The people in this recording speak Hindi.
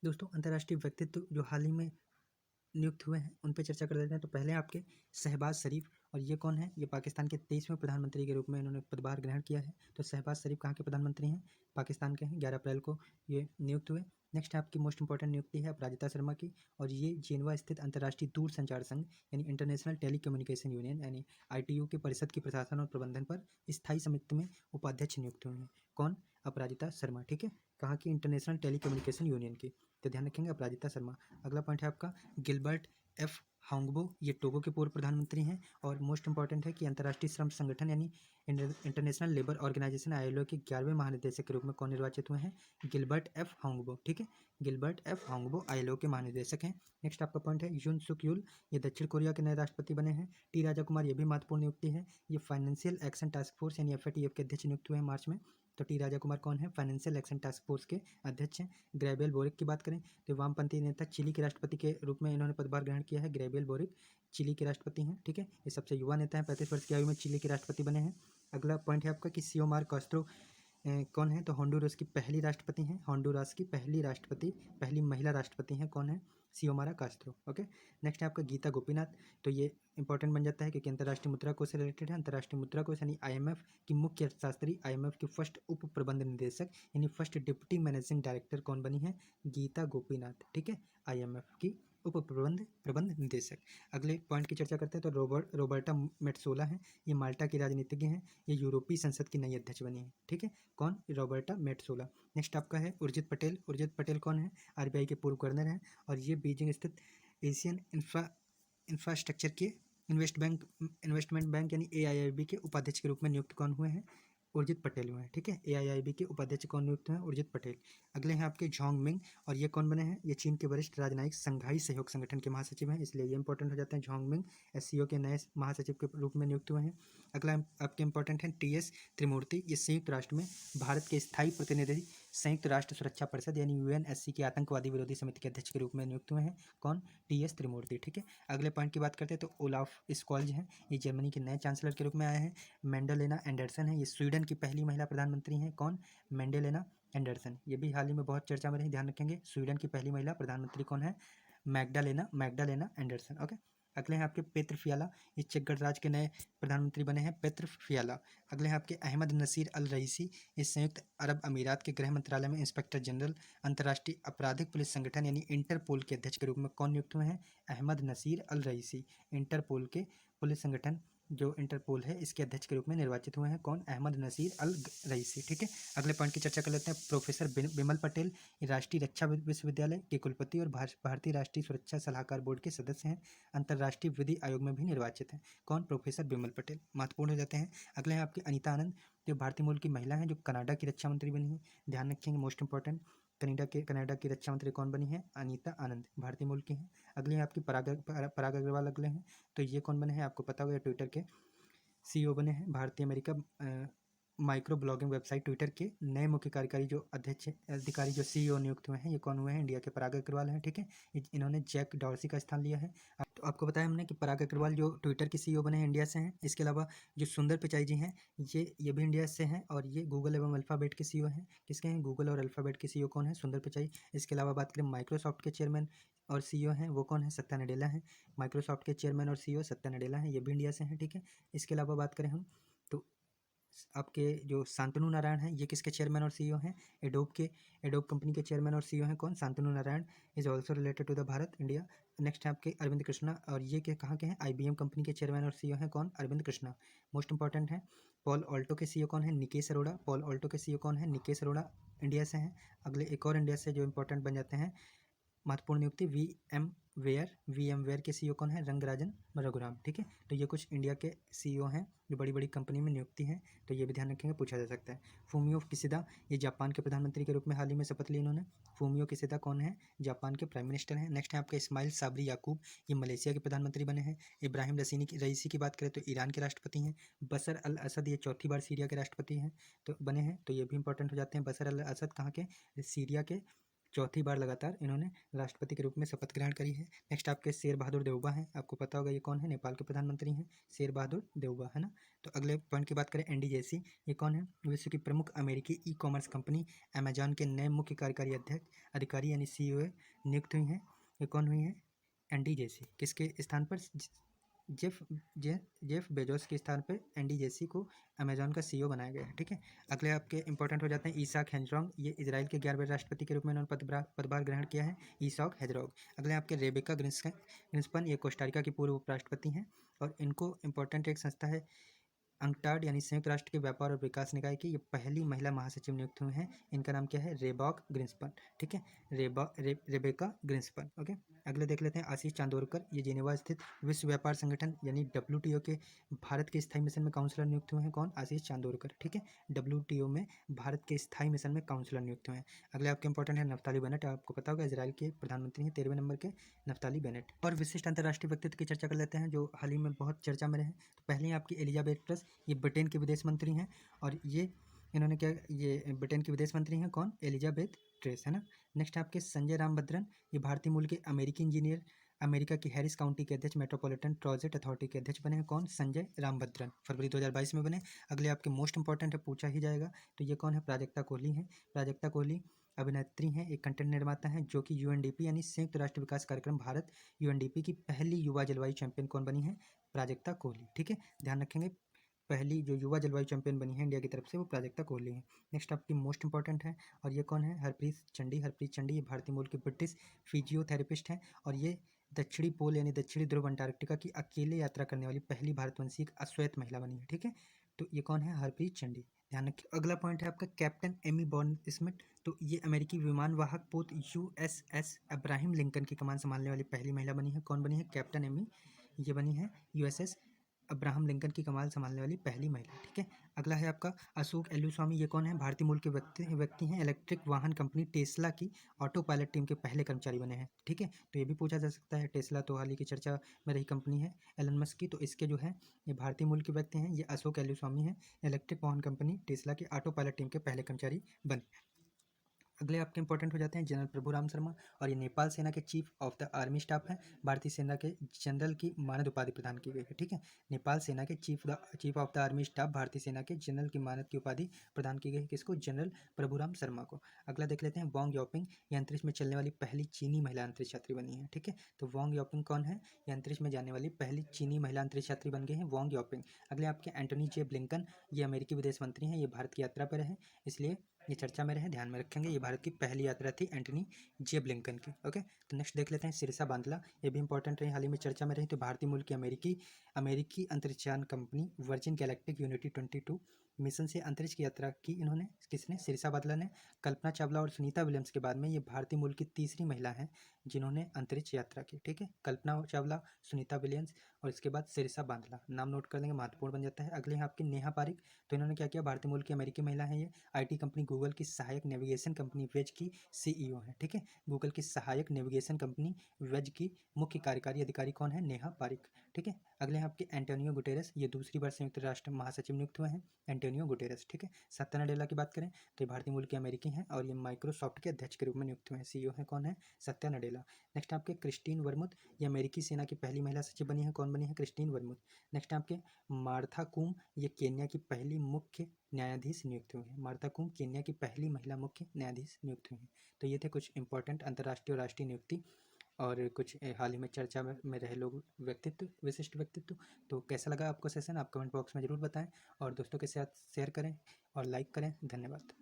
दोस्तों अंतर्राष्ट्रीय व्यक्तित्व जो हाल ही में नियुक्त हुए हैं उन पे चर्चा कर लेते हैं। तो पहले आपके शहबाज शरीफ, और ये कौन है? ये पाकिस्तान के 23वें प्रधानमंत्री के रूप में इन्होंने पदभार ग्रहण किया है। तो शहबाज शरीफ कहाँ के प्रधानमंत्री हैं? पाकिस्तान के हैं। 11 अप्रैल को ये नियुक्त हुए। नेक्स्ट आपकी मोस्ट इंपॉर्टेंट नियुक्ति है अपराजिता शर्मा की, और ये जेनेवा स्थित अंतर्राष्ट्रीय दूर संचार संघ यानी इंटरनेशनल टेलीकम्युनिकेशन यूनियन यानी ITU के परिषद की प्रशासन और प्रबंधन पर स्थायी समिति में उपाध्यक्ष नियुक्त हुए हैं। कौन? अपराजिता शर्मा। ठीक है, कहाँ की? इंटरनेशनल टेलीकम्युनिकेशन यूनियन की। तो ध्यान रखेंगे अपराजिता शर्मा। अगला पॉइंट है आपका गिलबर्ट एफ हांगबो, ये टोगो के पूर्व प्रधानमंत्री हैं। और मोस्ट इंपॉर्टेंट है कि अंतर्राष्ट्रीय श्रम संगठन यानी इंटरनेशनल लेबर ऑर्गेनाइजेशन ILO के 11वें महानिदेशक के रूप में कौन निर्वाचित हुए हैं? Gilbert F Houngbo. ठीक है, गिलबर्ट एफ हांगबो ILO के महानिदेशक हैं। नेक्स्ट आपका पॉइंट है यून सुक यूल, ये दक्षिण कोरिया के नए राष्ट्रपति बने हैं। टी राजा कुमार, ये भी महत्वपूर्ण नियुक्ति है। ये फाइनेंशियल एक्शन टास्क फोर्स यानी FATF के अध्यक्ष नियुक्त हुए हैं मार्च में। तो टी राजा कुमार कौन है? फाइनेंशियल एक्शन टास्क फोर्स के अध्यक्ष हैं। ग्रेबियल बोरिक की बात करें तो वामपंथी नेता चिली के राष्ट्रपति के रूप में इन्होंने पदभार ग्रहण किया है। ग्रेबियल बोरिक चिली के राष्ट्रपति हैं। ठीक है, ये सबसे युवा नेता हैं, 35 वर्ष की आयु में चिली के राष्ट्रपति बने हैं। अगला पॉइंट है आपका कि सियोमार कास्त्रो कौन है? तो होंडुरास की पहली राष्ट्रपति हैं। होंडुरास की पहली राष्ट्रपति, पहली महिला राष्ट्रपति हैं। कौन है? सियोमारा कास्त्रो। ओके, नेक्स्ट है आपका गीता गोपीनाथ। तो ये इंपॉर्टेंट बन जाता है क्योंकि अंतर्राष्ट्रीय मुद्रा कोष से रिलेटेड है। अंतर्राष्ट्रीय मुद्रा कोष यानी IMF की मुख्य अर्थशास्त्री, IMF की फर्स्ट उप प्रबंध निदेशक यानी फर्स्ट डिप्टी मैनेजिंग डायरेक्टर कौन बनी है? गीता गोपीनाथ। ठीक है, IMF की उप प्रबंध निदेशक। अगले पॉइंट की चर्चा करते हैं। तो रोबर्टा मेट्सोला हैं, ये माल्टा की राजनीतिज्ञ हैं। ये यूरोपीय संसद की नई अध्यक्ष बनी है। ठीक है, कौन? रॉबर्टा मेट्सोला। नेक्स्ट आपका है उर्जित पटेल। उर्जित पटेल कौन है? RBI के पूर्व गवर्नर हैं, और ये बीजिंग स्थित एशियन इंफ्रास्ट्रक्चर के इन्वेस्टमेंट बैंक यानी AIIB के उपाध्यक्ष के रूप में नियुक्त कौन हुए हैं? उर्जित पटेल हुए हैं। ठीक है, AIIB के उपाध्यक्ष कौन नियुक्त हुए हैं? उर्जित पटेल। अगले हैं आपके झोंग मिंग, और ये कौन बने हैं? ये चीन के वरिष्ठ राजनयिक संघाई सहयोग संगठन के महासचिव हैं, इसलिए ये इंपॉर्टेंट हो जाते हैं। झोंग मिंग SCO के नए महासचिव के रूप में नियुक्त हुए हैं। अगला आपके इंपॉर्टेंट हैं TS त्रिमूर्ति, ये संयुक्त राष्ट्र में भारत के स्थायी प्रतिनिधि संयुक्त राष्ट्र सुरक्षा परिषद यानी UNSC की आतंकवादी विरोधी समिति के अध्यक्ष के रूप में नियुक्त हुए हैं। कौन? TS त्रिमूर्ति। ठीक है, अगले पॉइंट की बात करते हैं। तो ओलाफ स्कॉल्ज हैं, ये जर्मनी के नए चांसलर के रूप में आए हैं। मेंडेलेना एंडरसन है, ये स्वीडन की पहली महिला प्रधानमंत्री हैं। कौन? मेंडेलेना एंडरसन। ये भी हाल ही में बहुत चर्चा में रही, ध्यान रखेंगे। स्वीडन की पहली महिला प्रधानमंत्री कौन है? Magdalena Andersson. ओके, अगले हैं आपके पेत्र फियाला, ये चेक गणराज्य के नए प्रधानमंत्री बने हैं, पेत्र फियाला। अगले हैं आपके अहमद नसीर अल रईसी, ये संयुक्त अरब अमीरात के गृह मंत्रालय में इंस्पेक्टर जनरल अंतर्राष्ट्रीय आपराधिक पुलिस संगठन यानी इंटरपोल के अध्यक्ष के रूप में कौन नियुक्त हुए हैं? अहमद नसीर अल रईसी। इंटरपोल के पुलिस संगठन जो इंटरपोल है इसके अध्यक्ष के रूप में निर्वाचित हुए हैं। कौन? अहमद नसीर अल रईसी। ठीक है, अगले पॉइंट की चर्चा कर लेते हैं। प्रोफेसर बिमल पटेल, ये राष्ट्रीय रक्षा विश्वविद्यालय के कुलपति और भारतीय राष्ट्रीय सुरक्षा सलाहकार बोर्ड के सदस्य हैं। अंतर्राष्ट्रीय विधि आयोग में भी निर्वाचित हैं। कौन? प्रोफेसर बिमल पटेल। महत्वपूर्ण हो जाते हैं। अगले हैं आपके अनीता आनंद, जो भारतीय मूल की महिला हैं, जो कनाडा की रक्षा मंत्री बनी है। ध्यान रखेंगे, मोस्ट इंपॉर्टेंट। कनाडा की रक्षा मंत्री कौन बनी है? अनीता आनंद, भारतीय मूल की हैं। अगले हैं आपकी पराग अग्रवाल। अगले हैं, तो ये कौन बने हैं? आपको पता होगा, ट्विटर के CEO बने हैं। भारतीय America micro blogging website Twitter के नए मुख्य कार्यकारी जो अध्यक्ष अधिकारी जो CEO नियुक्त हुए हैं, ये कौन हुए हैं? इंडिया के पराग अग्रवाल हैं। ठीक है, इन्होंने जैक डॉर्सी का स्थान लिया है। तो आपको बताया हमने कि पराग अग्रवाल जो ट्विटर के CEO बने हैं इंडिया से हैं। इसके अलावा जो सुंदर पिचाई जी हैं, ये भी इंडिया से हैं, और ये गूगल एवं अल्फ़ाबेट के CEO हैं। किसके हैं? गूगल और अल्फ़ाबेट के CEO कौन है? सुंदर पिचाई। इसके अलावा बात करें माइक्रोसॉफ्ट के चेयरमैन और CEO हैं, वो कौन है? सत्या नडेला हैं। माइक्रोसॉफ्ट के चेयरमैन और CEO सत्या नडेला हैं, ये भी इंडिया से हैं। ठीक है, इसके अलावा बात करें हम तो आपके जो शांतनु नारायण हैं, ये किसके चेयरमैन और CEO हैं? एडोब कंपनी के चेयरमैन और CEO हैं। कौन? Shantanu Narayen is also related to the Bharat India. Next है आपके अरविंद कृष्णा, और ये के कहाँ के हैं? IBM कंपनी के चेयरमैन और CEO हैं। कौन? अरविंद कृष्णा। मोस्ट इंपॉर्टेंट है। पॉल ऑल्टो के CEO कौन है? निकेश अरोड़ा। पॉल ऑल्टो के CEO कौन है? निकेश अरोड़ा, इंडिया से हैं। अगले एक और इंडिया से जो इंपॉर्टेंट बन जाते हैं, महत्वपूर्ण नियुक्ति VMware के CEO कौन है? रंगराजन रघुराम। ठीक है, तो ये कुछ इंडिया के CEO हैं जो बड़ी बड़ी कंपनी में नियुक्ति हैं, तो ये भी ध्यान रखेंगे, पूछा जा सकता है। फूमियो किसिदा, ये जापान के प्रधानमंत्री के रूप में हाल ही में शपथ ली इन्होंने। फूमियो किसिदा कौन है? जापान के प्राइम मिनिस्टर हैं। नेक्स्ट है आपके इस्माइल साबरी याकूब, ये मलेशिया के प्रधानमंत्री बने हैं। इब्राहिम रईसी की बात करें तो ईरान के राष्ट्रपति हैं। बशर अल असद, ये चौथी बार सीरिया के राष्ट्रपति हैं तो बने हैं, तो ये भी इंपॉर्टेंट हो जाते हैं। बशर अल असद कहाँ के? सीरिया के चौथी बार लगातार इन्होंने राष्ट्रपति के रूप में शपथ ग्रहण करी है। नेक्स्ट आपके शेर बहादुर देवबा हैं, आपको पता होगा ये कौन है, नेपाल के प्रधानमंत्री हैं शेर बहादुर देवबा, है ना। तो अगले पॉइंट की बात करें, एनडीजेसी ये कौन है, विश्व की प्रमुख अमेरिकी ई कॉमर्स कंपनी अमेजॉन के नए मुख्य कार्यकारी अधिकारी यानी CEO नियुक्त हुई हैं। ये कौन हुई है, एनडीजेसी। किसके स्थान पर, जेफ जेफ बेजोस के स्थान पर एनडीजेसी को अमेजॉन का CEO बनाया गया है, ठीक है। अगले आपके इंपॉर्टेंट हो जाते हैं, ईसाक हेजरोग ये इजराइल के 11वें राष्ट्रपति के रूप में इन्होंने पदभार ग्रहण किया है, ईसाक हेजरोग। अगले आपके रेबेका ग्रिंस्पन ये कोस्टारिका की पूर्व उपराष्ट्रपति हैं, और इनको इंपॉर्टेंट एक संस्था है अंकटाड यानी संयुक्त राष्ट्र के व्यापार और विकास निकाय की ये पहली महिला महासचिव नियुक्त हुई हैं। इनका नाम क्या है, रेबॉक ग्रिंस्पन, ठीक है, रेबेका ग्रिंस्पन। ओके, अगले देख लेते हैं, आशीष चांदोरकर ये जिनेवा स्थित विश्व व्यापार संगठन यानी WTO के भारत के स्थायी मिशन में काउंसलर नियुक्त हुए हैं। कौन, आशीष चांदोरकर, ठीक है, WTO में भारत के स्थायी मिशन में काउंसलर नियुक्त हुए हैं। अगले आपके इंपॉर्टेंट है नफ्ताली बेनेट, आपको पता होगा इजराइल के प्रधानमंत्री हैं 13वें नंबर के नफ्ताली बेनेट। और विशिष्ट अंतर्राष्ट्रीय व्यक्तित्व की चर्चा कर लेते हैं जो हाल ही में बहुत चर्चा में रहे। तो पहले ही आपकी एलिजाबेथ ट्रस ये ब्रिटेन के विदेश मंत्री हैं, और ये इन्होंने क्या, ये ब्रिटेन के विदेश मंत्री हैं, कौन, एलिजाबेथ ट्रेस, है ना। नेक्स्ट आपके संजय रामभद्रन ये भारतीय मूल के अमेरिकी इंजीनियर, अमेरिका की हैरिस काउंटी के अध्यक्ष, मेट्रोपॉलिटन ट्रांजिट अथॉरिटी के अध्यक्ष बने हैं। कौन, संजय रामभद्रन, फरवरी 2022 में बने। अगले आपके मोस्ट इंपॉर्टेंट है, पूछा ही जाएगा, तो ये कौन है, प्राजक्ता कोहली है। प्राजक्ता कोहली अभिनेत्री हैं, एक कंटेंट निर्माता हैं, जो कि UNDP यानी संयुक्त राष्ट्र विकास कार्यक्रम भारत UNDP की पहली युवा जलवायु चैंपियन कौन बनी है, प्राजक्ता कोहली, ठीक है, ध्यान रखेंगे। पहली जो युवा जलवायु चैंपियन बनी है इंडिया की तरफ से वो प्राजक्ता कोहली है। नेक्स्ट आपकी मोस्ट इंपॉर्टेंट है, और ये कौन है, हरप्रीत चंडी। हरप्रीत चंडी ये भारतीय मूल की ब्रिटिश फिजियोथेरेपिस्ट हैं, और ये दक्षिणी पोल यानी दक्षिणी ध्रुव अंटार्कटिका की अकेले यात्रा करने वाली पहली भारतवंशी एक अश्वेत महिला बनी है, ठीक है। तो ये कौन है, हरप्रीत चंडी, ध्यान रखिए। अगला पॉइंट है आपका कैप्टन एमी बॉर्न स्मिथ, तो ये अमेरिकी विमान वाहक पोत USS अब्राहम लिंकन की कमान संभालने वाली पहली महिला बनी है। कौन बनी है, कैप्टन एमी, ये बनी है USS अब्राहम लिंकन की कमान संभालने वाली पहली महिला, ठीक है। अगला है आपका अशोक एल्लुस्वामी, ये कौन है, भारतीय मूल के व्यक्ति हैं, इलेक्ट्रिक वाहन कंपनी टेस्ला की ऑटो पायलट टीम के पहले कर्मचारी बने हैं, ठीक है। तो ये भी पूछा जा सकता है, टेस्ला तो हाल ही की चर्चा में रही कंपनी है एलन मस्क की, तो इसके जो है ये भारतीय मूल के व्यक्ति हैं, ये अशोक एल्लुस्वामी हैं, इलेक्ट्रिक वाहन कंपनी टेस्ला की ऑटो पायलट टीम के पहले कर्मचारी बने। अगले आपके इंपॉर्टेंट हो जाते हैं जनरल प्रभुराम शर्मा, और ये नेपाल सेना के chief of the army staff हैं, भारतीय सेना के जनरल की मानद उपाधि प्रदान की गई है, ठीक है। नेपाल सेना के chief of the army staff भारतीय सेना के जनरल की मानद की उपाधि प्रदान की गई है, किसको, जनरल प्रभुराम शर्मा को। अगला देख लेते हैं, वांग यापिंग ये अंतरिक्ष में चलने वाली पहली चीनी महिला अंतरिक्ष यात्री बनी है, ठीक है। तो वांग यापिंग कौन है, ये अंतरिक्ष में जाने वाली पहली चीनी महिला अंतरिक्ष यात्री बन गए हैं, वांग यापिंग। अगले आपके एंटोनी जे ब्लिंकन ये अमेरिकी विदेश मंत्री हैं, ये भारत की यात्रा पर रहे, इसलिए ये चर्चा में रहे, ध्यान में रखेंगे। ये भारत की पहली यात्रा थी एंटनी जे ब्लिंकन की, ओके। तो नेक्स्ट देख लेते हैं सिरसा बांदला, ये भी इंपॉर्टेंट रही, हाल ही में चर्चा में रही। तो भारतीय मूल की अमेरिकी अंतरिक्षयान company Virgin Galactic Unity 22 mission से अंतरिक्ष की यात्रा की इन्होंने, किसने, सिरसा बांदला ने। कल्पना चावला और सुनीता विलियम्स के बाद में ये भारतीय मूल की तीसरी महिला हैं जिन्होंने अंतरिक्ष यात्रा की, ठीक है। कल्पना चावला, सुनीता विलियम्स, और इसके बाद सिरसा बांदला, नाम नोट कर लेंगे, महत्वपूर्ण बन जाता है। अगले हैं आपकी नेहा पारिक, तो इन्होंने क्या किया, भारतीय मूल की अमेरिकी महिला है ये, IT कंपनी गूगल की सहायक नेविगेशन कंपनी वेज की CEO है, ठीक है। गूगल की सहायक नेविगेशन कंपनी वेज की मुख्य कार्यकारी अधिकारी कौन है, नेहा पारिक, ठीक है। अगले हैं आपके एंटोनियो गुटेरेस, ये दूसरी बार संयुक्त राष्ट्र महासचिव नियुक्त हुए हैं, एंटोनियो गुटेरेस, ठीक है। सत्या नडेला की बात करें तो ये भारतीय मूल के अमेरिकी हैं, और ये माइक्रोसॉफ्ट के अध्यक्ष के रूप में नियुक्त हुए हैं, CEO है, कौन है, सत्या नडेला। नेक्स्ट आपके क्रिस्टीन वर्मुथ ये अमेरिकी सेना की पहली महिला सचिव बनी है, कौन बनी है, क्रिस्टीन वर्मुथ। नेक्स्ट आपके मार्था कूम ये केन्या की पहली मुख्य न्यायाधीश नियुक्त हुए हैं, मार्था कूम केन्या की पहली महिला मुख्य न्यायाधीश नियुक्त हुई हैं। तो ये थे कुछ इंपॉर्टेंट अंतर्राष्ट्रीय और राष्ट्रीय नियुक्ति, और कुछ हाल ही में चर्चा में रहे लोग, व्यक्तित्व, विशिष्ट व्यक्तित्व। तो कैसा लगा आपको सेशन, आप कमेंट बॉक्स में ज़रूर बताएं, और दोस्तों के साथ शेयर करें और लाइक करें। धन्यवाद।